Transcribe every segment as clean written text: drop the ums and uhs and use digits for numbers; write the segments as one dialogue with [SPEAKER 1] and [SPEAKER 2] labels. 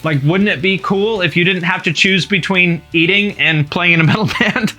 [SPEAKER 1] Like, wouldn't it be cool if you didn't have to choose between eating and playing in a metal band?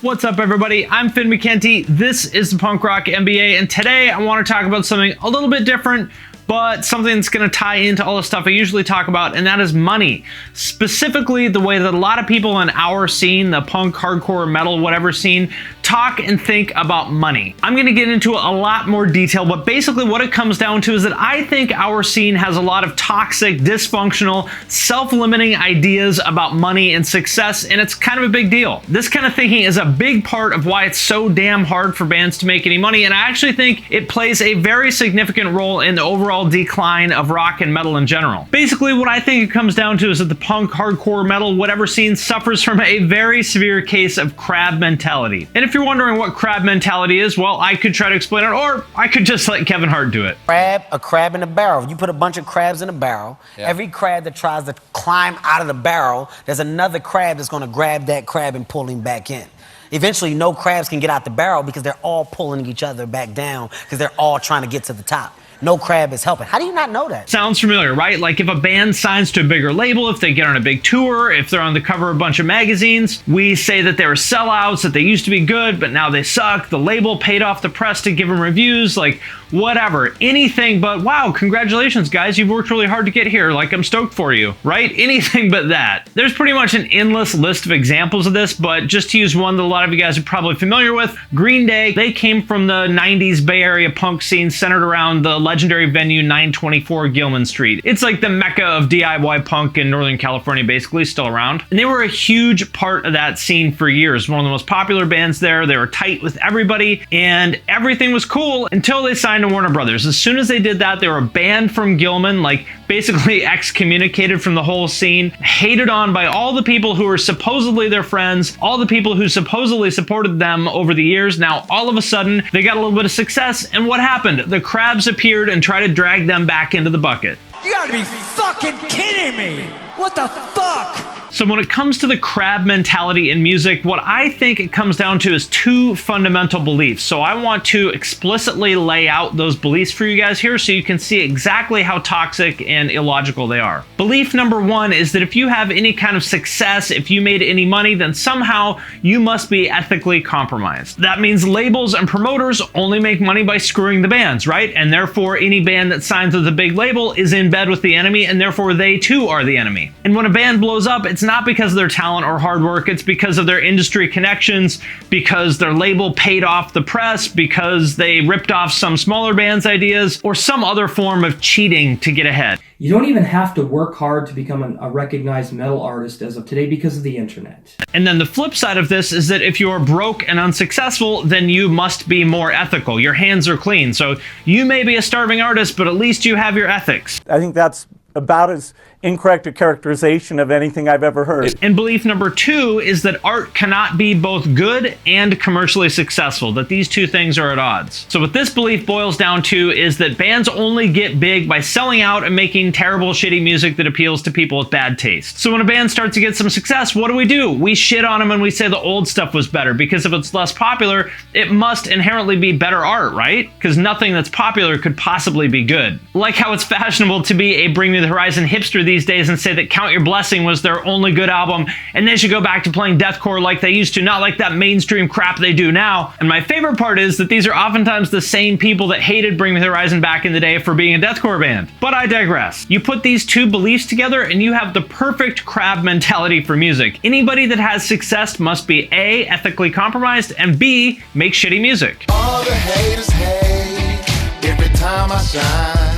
[SPEAKER 1] What's up, everybody? I'm Finn McKenty. This is the Punk Rock MBA, and today I want to talk about something a little bit different, but something that's going to tie into all the stuff I usually talk about, and that is money. Specifically, the way that a lot of people in our scene, the punk, hardcore, metal, whatever scene, talk and think about money. I'm going to get into a lot more detail, but basically what it comes down to is that I think our scene has a lot of toxic, dysfunctional, self-limiting ideas about money and success, and it's kind of a big deal. This kind of thinking is a big part of why it's so damn hard for bands to make any money, and I actually think it plays a very significant role in the overall decline of rock and metal in general. Basically, what I think it comes down to is that the punk, hardcore, metal, whatever scene suffers from a very severe case of crab mentality. And if you're wondering what crab mentality is, well, I could try to explain it, or I could just let Kevin Hart do it.
[SPEAKER 2] A crab in a barrel. You put a bunch of crabs in a barrel. Yeah. Every crab that tries to climb out of the barrel, there's another crab that's going to grab that crab and pull him back in. Eventually, no crabs can get out the barrel because they're all pulling each other back down because they're all trying to get to the top. No crab is helping. How do you not know that?
[SPEAKER 1] Sounds familiar, right? Like if a band signs to a bigger label, if they get on a big tour, if they're on the cover of a bunch of magazines, we say that they were sellouts, that they used to be good, but now they suck. The label paid off the press to give them reviews, like whatever. Anything but, wow, congratulations, guys. You've worked really hard to get here. Like, I'm stoked for you, right? Anything but that. There's pretty much an endless list of examples of this, but just to use one that a lot of you guys are probably familiar with, Green Day, they came from the 90s Bay Area punk scene centered around the legendary venue 924 Gilman St. It's like the mecca of DIY punk in Northern California, basically, still around. And they were a huge part of that scene for years. One of the most popular bands there. They were tight with everybody, and everything was cool until they signed to Warner Brothers. As soon as they did that, they were banned from Gilman, like basically excommunicated from the whole scene, hated on by all the people who were supposedly their friends, all the people who supposedly supported them over the years. Now, all of a sudden, they got a little bit of success, and what happened? The crabs appeared and tried to drag them back into the bucket.
[SPEAKER 2] You gotta be fucking kidding me! What the fuck?
[SPEAKER 1] So when it comes to the crab mentality in music, what I think it comes down to is two fundamental beliefs. So I want to explicitly lay out those beliefs for you guys here so you can see exactly how toxic and illogical they are. Belief number one is that if you have any kind of success, if you made any money, then somehow you must be ethically compromised. That means labels and promoters only make money by screwing the bands, right? And therefore any band that signs with a big label is in bed with the enemy, and therefore they too are the enemy. And when a band blows up, it's not because of their talent or hard work, it's because of their industry connections, because their label paid off the press, because they ripped off some smaller band's ideas, or some other form of cheating to get ahead.
[SPEAKER 3] You don't even have to work hard to become a recognized metal artist as of today because of the internet.
[SPEAKER 1] And then the flip side of this is that if you're broke and unsuccessful, then you must be more ethical. Your hands are clean. So you may be a starving artist, but at least you have your ethics.
[SPEAKER 4] I think that's about as incorrect a characterization of anything I've ever heard.
[SPEAKER 1] And belief number two is that art cannot be both good and commercially successful, that these two things are at odds. So what this belief boils down to is that bands only get big by selling out and making terrible, shitty music that appeals to people with bad taste. So when a band starts to get some success, what do? We shit on them and we say the old stuff was better, because if it's less popular, it must inherently be better art, right? Because nothing that's popular could possibly be good. Like how it's fashionable to be a Bring Me the Horizon hipster these days and say that Count Your Blessing was their only good album and they should go back to playing deathcore like they used to, not like that mainstream crap they do now. And my favorite part is that these are oftentimes the same people that hated Bring Me the Horizon back in the day for being a deathcore band. But I digress. You put these two beliefs together and you have the perfect crab mentality for music. Anybody that has success must be A, ethically compromised, and B, make shitty music.
[SPEAKER 5] All the haters hate every time I shine.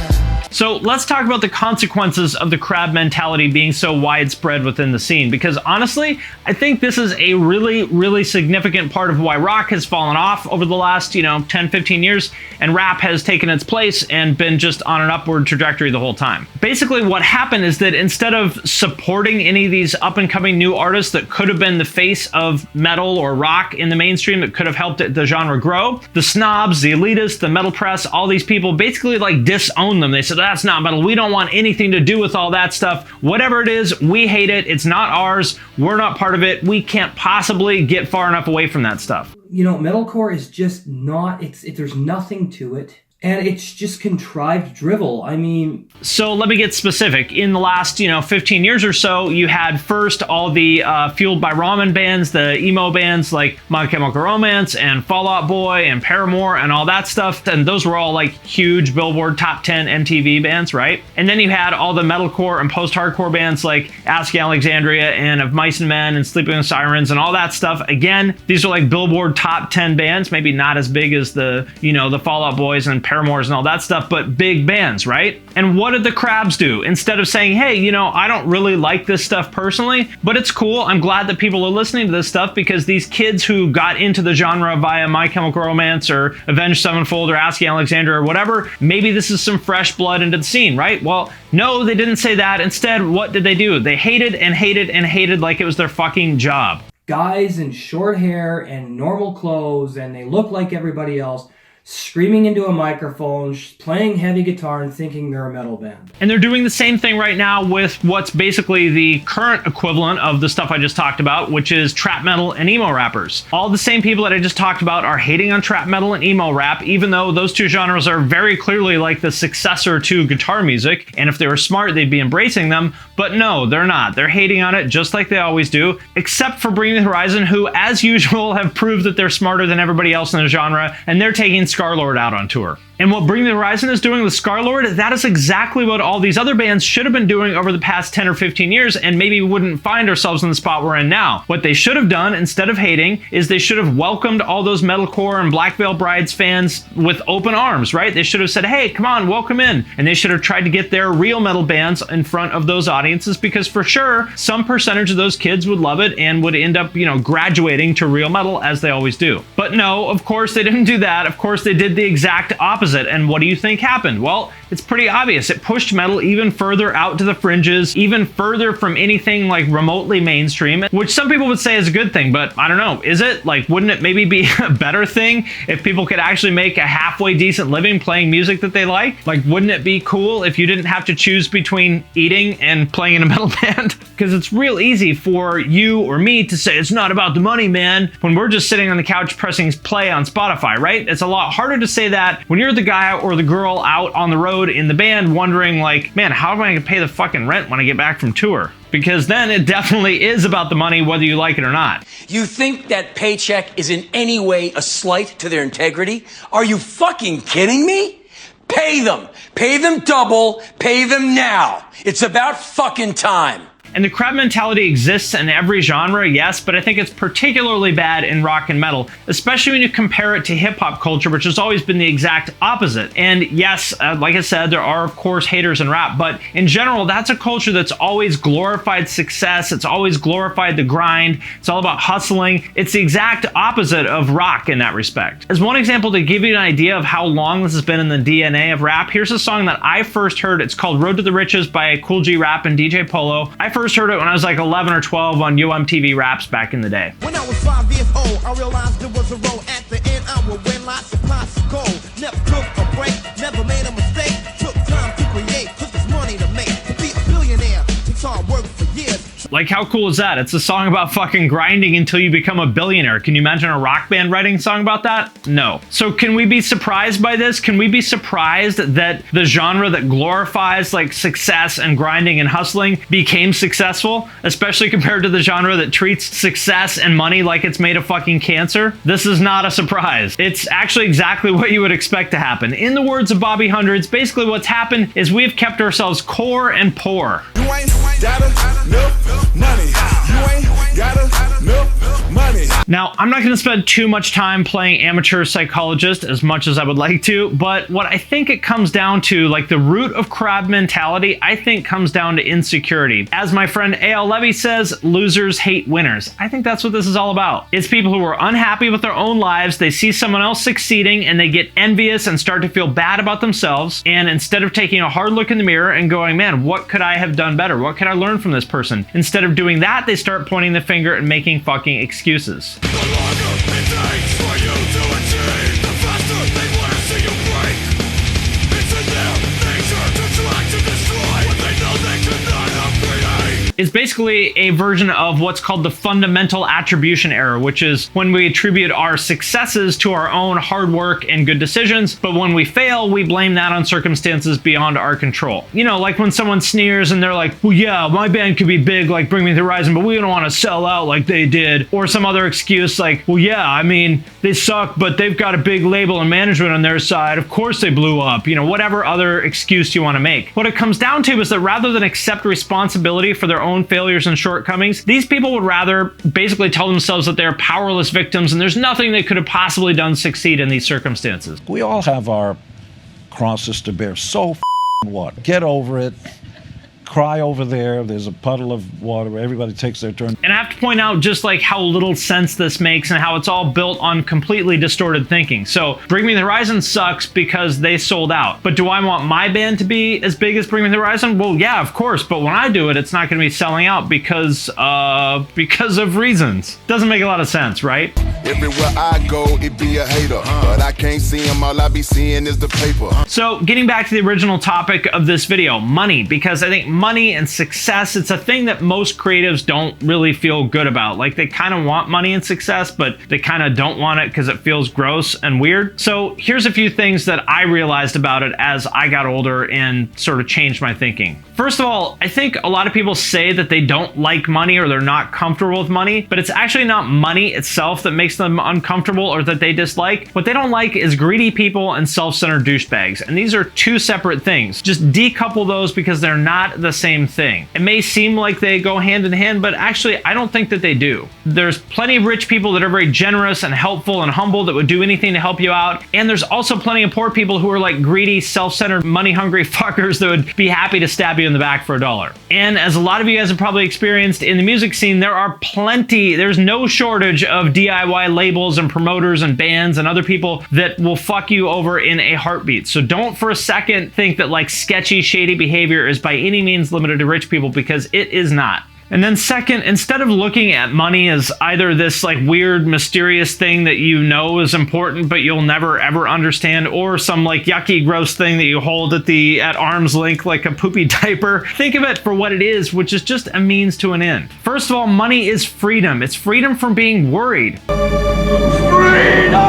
[SPEAKER 1] So let's talk about the consequences of the crab mentality being so widespread within the scene, because honestly, I think this is a really, really significant part of why rock has fallen off over the last, 10, 15 years, and rap has taken its place and been just on an upward trajectory the whole time. Basically, what happened is that instead of supporting any of these up-and-coming new artists that could have been the face of metal or rock in the mainstream, that could have helped the genre grow, the snobs, the elitists, the metal press, all these people basically like disown them. They said, that's not metal. We don't want anything to do with all that stuff. Whatever it is, we hate it. It's not ours. We're not part of it. We can't possibly get far enough away from that stuff.
[SPEAKER 3] You know, metalcore is just not, there's nothing to it. And it's just contrived drivel. I mean...
[SPEAKER 1] So let me get specific. In the last, 15 years or so, you had first all the Fueled by Ramen bands, the emo bands like My Chemical Romance and Fall Out Boy and Paramore and all that stuff. And those were all like huge Billboard Top 10 MTV bands, right? And then you had all the metalcore and post-hardcore bands like Asking Alexandria and Of Mice and Men and Sleeping with Sirens and all that stuff. Again, these are like Billboard Top 10 bands, maybe not as big as the, the Fall Out Boys and Paramours and all that stuff, but big bands, right? And what did the Crabs do? Instead of saying, hey, I don't really like this stuff personally, but it's cool. I'm glad that people are listening to this stuff because these kids who got into the genre via My Chemical Romance or Avenged Sevenfold or Asking Alexandria or whatever, maybe this is some fresh blood into the scene, right? Well, no, they didn't say that. Instead, what did they do? They hated and hated and hated like it was their fucking job.
[SPEAKER 3] Guys in short hair and normal clothes, and they look like everybody else, screaming into a microphone, playing heavy guitar and thinking they're a metal band.
[SPEAKER 1] And they're doing the same thing right now with what's basically the current equivalent of the stuff I just talked about, which is trap metal and emo rappers. All the same people that I just talked about are hating on trap metal and emo rap, even though those two genres are very clearly like the successor to guitar music. And if they were smart, they'd be embracing them. But no, they're not. They're hating on it just like they always do, except for Bring the Horizon, who, as usual, have proved that they're smarter than everybody else in the genre, and they're taking Scarlxrd out on tour. And what Bring the Horizon is doing with Scarlxrd, that is exactly what all these other bands should have been doing over the past 10 or 15 years, and maybe we wouldn't find ourselves in the spot we're in now. What they should have done, instead of hating, is they should have welcomed all those metalcore and Black Veil Brides fans with open arms, right? They should have said, hey, come on, welcome in. And they should have tried to get their real metal bands in front of those audiences, because for sure, some percentage of those kids would love it and would end up, graduating to real metal, as they always do. But no, of course they didn't do that. Of course they did the exact opposite. And what do you think happened? Well, it's pretty obvious. It pushed metal even further out to the fringes, even further from anything like remotely mainstream, which some people would say is a good thing, but I don't know. Is it? Like, wouldn't it maybe be a better thing if people could actually make a halfway decent living playing music that they like? Like, wouldn't it be cool if you didn't have to choose between eating and playing in a metal band? Because it's real easy for you or me to say it's not about the money, man, when we're just sitting on the couch pressing play on Spotify, right? It's a lot harder to say that when you're the guy or the girl out on the road in the band wondering like, man, how am I gonna pay the fucking rent when I get back from tour? Because then it definitely is about the money, whether you like it or not.
[SPEAKER 6] You think that paycheck is in any way a slight to their integrity? Are you fucking kidding me? Pay them. Pay them double. Pay them now. It's about fucking time.
[SPEAKER 1] And the crab mentality exists in every genre, yes, but I think it's particularly bad in rock and metal, especially when you compare it to hip-hop culture, which has always been the exact opposite. And yes, like I said, there are, of course, haters in rap, but in general, that's a culture that's always glorified success. It's always glorified the grind. It's all about hustling. It's the exact opposite of rock in that respect. As one example to give you an idea of how long this has been in the DNA of rap, here's a song that I first heard. It's called Road to the Riches by Kool G Rap and DJ Polo. I first heard it when I was like 11 or 12 on UMTV Raps back in the day.
[SPEAKER 7] When I was 5 years old, I realized there was a road at the end. I would win lots of pots of gold. Never took a break, never made a mistake. Took time to create, cause there's money to make. To be a billionaire takes hard work for years.
[SPEAKER 1] Like, how cool is that? It's a song about fucking grinding until you become a billionaire. Can you imagine a rock band writing a song about that? No. So can we be surprised by this? Can we be surprised that the genre that glorifies like success and grinding and hustling became successful, especially compared to the genre that treats success and money like it's made of fucking cancer? This is not a surprise. It's actually exactly what you would expect to happen. In the words of Bobby Hundreds, basically what's happened is we've kept ourselves core and poor.
[SPEAKER 5] You ain't got enough money. You ain't got enough money.
[SPEAKER 1] Now, I'm not going to spend too much time playing amateur psychologist as much as I would like to, but what I think it comes down to, like the root of crab mentality, I think comes down to insecurity. As my friend A.L. Levy says, losers hate winners. I think that's what this is all about. It's people who are unhappy with their own lives, they see someone else succeeding and they get envious and start to feel bad about themselves, and instead of taking a hard look in the mirror and going, man, what could I have done better? What could I learn from this person? Instead of doing that, they start pointing the finger and making fucking excuses.
[SPEAKER 5] The longer it takes for you to achieve, the faster they want to see you break. It's in their nature to try to destroy what they know they cannot create.
[SPEAKER 1] is basically a version of what's called the fundamental attribution error, which is when we attribute our successes to our own hard work and good decisions, but when we fail, we blame that on circumstances beyond our control. You know, like when someone sneers and they're like, well, yeah, my band could be big like Bring Me the Horizon, but we don't want to sell out like they did. Or some other excuse like, well, yeah, I mean, they suck, but they've got a big label and management on their side. Of course they blew up. You know, whatever other excuse you want to make. What it comes down to is that rather than accept responsibility for their own failures and shortcomings, these people would rather basically tell themselves that they're powerless victims and there's nothing they could have possibly done to succeed in these circumstances.
[SPEAKER 8] We all have our crosses to bear. So what? Get over it. Cry over there. There's a puddle of water where everybody takes their turn.
[SPEAKER 1] And I have to point out just like how little sense this makes and how it's all built on completely distorted thinking. So Bring Me the Horizon sucks because they sold out. But do I want my band to be as big as Bring Me the Horizon? Well, yeah, of course. But when I do it, it's not going to be selling out because of reasons. Doesn't make a lot of sense, right?
[SPEAKER 5] Everywhere I go, it be a hater. But I can't see him, all I be seeing is the paper.
[SPEAKER 1] So getting back to the original topic of this video, money, because I think money and success, it's a thing that most creatives don't really feel good about. Like they kind of want money and success, but they kind of don't want it because it feels gross and weird. So here's a few things that I realized about it as I got older and sort of changed my thinking. First of all, I think a lot of people say that they don't like money or they're not comfortable with money, but it's actually not money itself that makes them uncomfortable or that they dislike. What they don't like is greedy people and self-centered douchebags. And these are two separate things. Just decouple those because they're not the same thing. It may seem like they go hand in hand, but actually I don't think that they do. There's plenty of rich people that are very generous and helpful and humble that would do anything to help you out. And there's also plenty of poor people who are like greedy, self-centered, money-hungry fuckers that would be happy to stab you in the back for $1. And as a lot of you guys have probably experienced in the music scene, there's no shortage of DIY labels and promoters and bands and other people that will fuck you over in a heartbeat. So don't for a second think that like sketchy, shady behavior is by any means limited to rich people, because it is not. And then second, instead of looking at money as either this like weird, mysterious thing that you know is important, but you'll never ever understand, or some like yucky, gross thing that you hold at arm's length like a poopy diaper, think of it for what it is, which is just a means to an end. First of all, money is freedom. It's freedom from being worried. Freedom!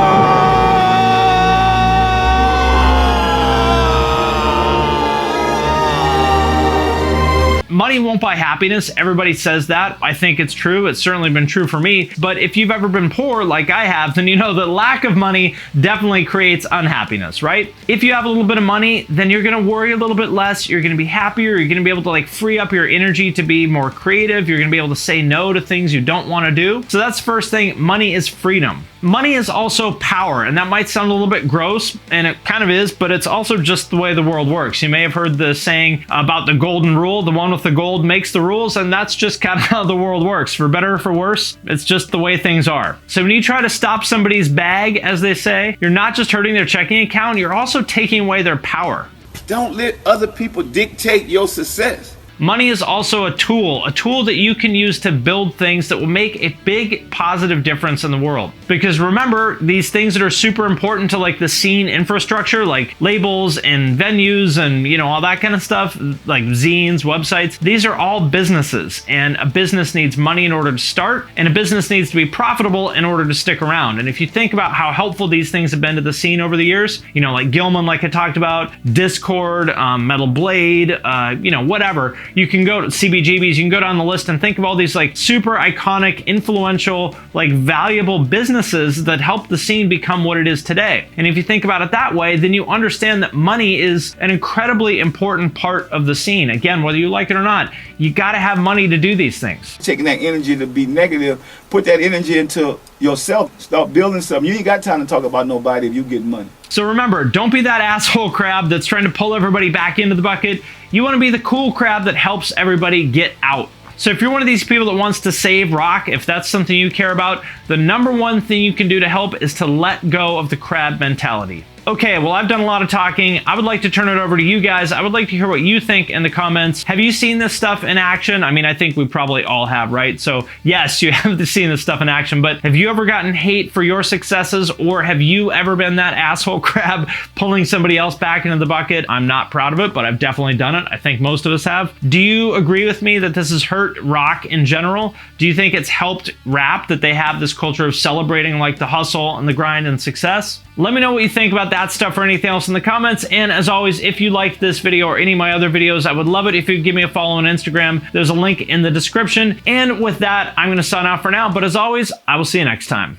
[SPEAKER 1] Money won't buy happiness. Everybody says that. I think it's true. It's certainly been true for me. But if you've ever been poor like I have, then you know that lack of money definitely creates unhappiness, right? If you have a little bit of money, then you're going to worry a little bit less. You're going to be happier. You're going to be able to like free up your energy to be more creative. You're going to be able to say no to things you don't want to do. So that's the first thing. Money is freedom. Money is also power, and that might sound a little bit gross, and it kind of is, but it's also just the way the world works. You may have heard the saying about the golden rule, the one with the gold makes the rules, and that's just kind of how the world works. For better or for worse, it's just the way things are. So when you try to stop somebody's bag, as they say, you're not just hurting their checking account, you're also taking away their power.
[SPEAKER 9] Don't let other people dictate your success.
[SPEAKER 1] Money is also a tool that you can use to build things that will make a big positive difference in the world. Because remember, these things that are super important to like the scene infrastructure, like labels and venues and, you know, all that kind of stuff, like zines, websites, these are all businesses, and a business needs money in order to start, and a business needs to be profitable in order to stick around. And if you think about how helpful these things have been to the scene over the years, you know, like Gilman, like I talked about, Discord, Metal Blade, you know, whatever, you can go to CBGBs, you can go down the list and think of all these like super iconic, influential, like valuable businesses that helped the scene become what it is today. And if you think about it that way, then you understand that money is an incredibly important part of the scene. Again, whether you like it or not, you got to have money to do these things.
[SPEAKER 9] Taking that energy to be negative, put that energy into yourself. Start building something. You ain't got time to talk about nobody if you get money.
[SPEAKER 1] So remember, don't be that asshole crab that's trying to pull everybody back into the bucket. You want to be the cool crab that helps everybody get out. So if you're one of these people that wants to save rock, if that's something you care about, the #1 thing you can do to help is to let go of the crab mentality. Okay, well, I've done a lot of talking. I would like to turn it over to you guys. I would like to hear what you think in the comments. Have you seen this stuff in action? I mean, I think we probably all have, right? So yes, you have seen this stuff in action, but have you ever gotten hate for your successes, or have you ever been that asshole crab pulling somebody else back into the bucket? I'm not proud of it, but I've definitely done it. I think most of us have. Do you agree with me that this has hurt rock in general? Do you think it's helped rap that they have this culture of celebrating like the hustle and the grind and success? Let me know what you think about that stuff or anything else in the comments. And as always, if you liked this video or any of my other videos, I would love it if you'd give me a follow on Instagram. There's a link in the description. And with that, I'm going to sign off for now. But as always, I will see you next time.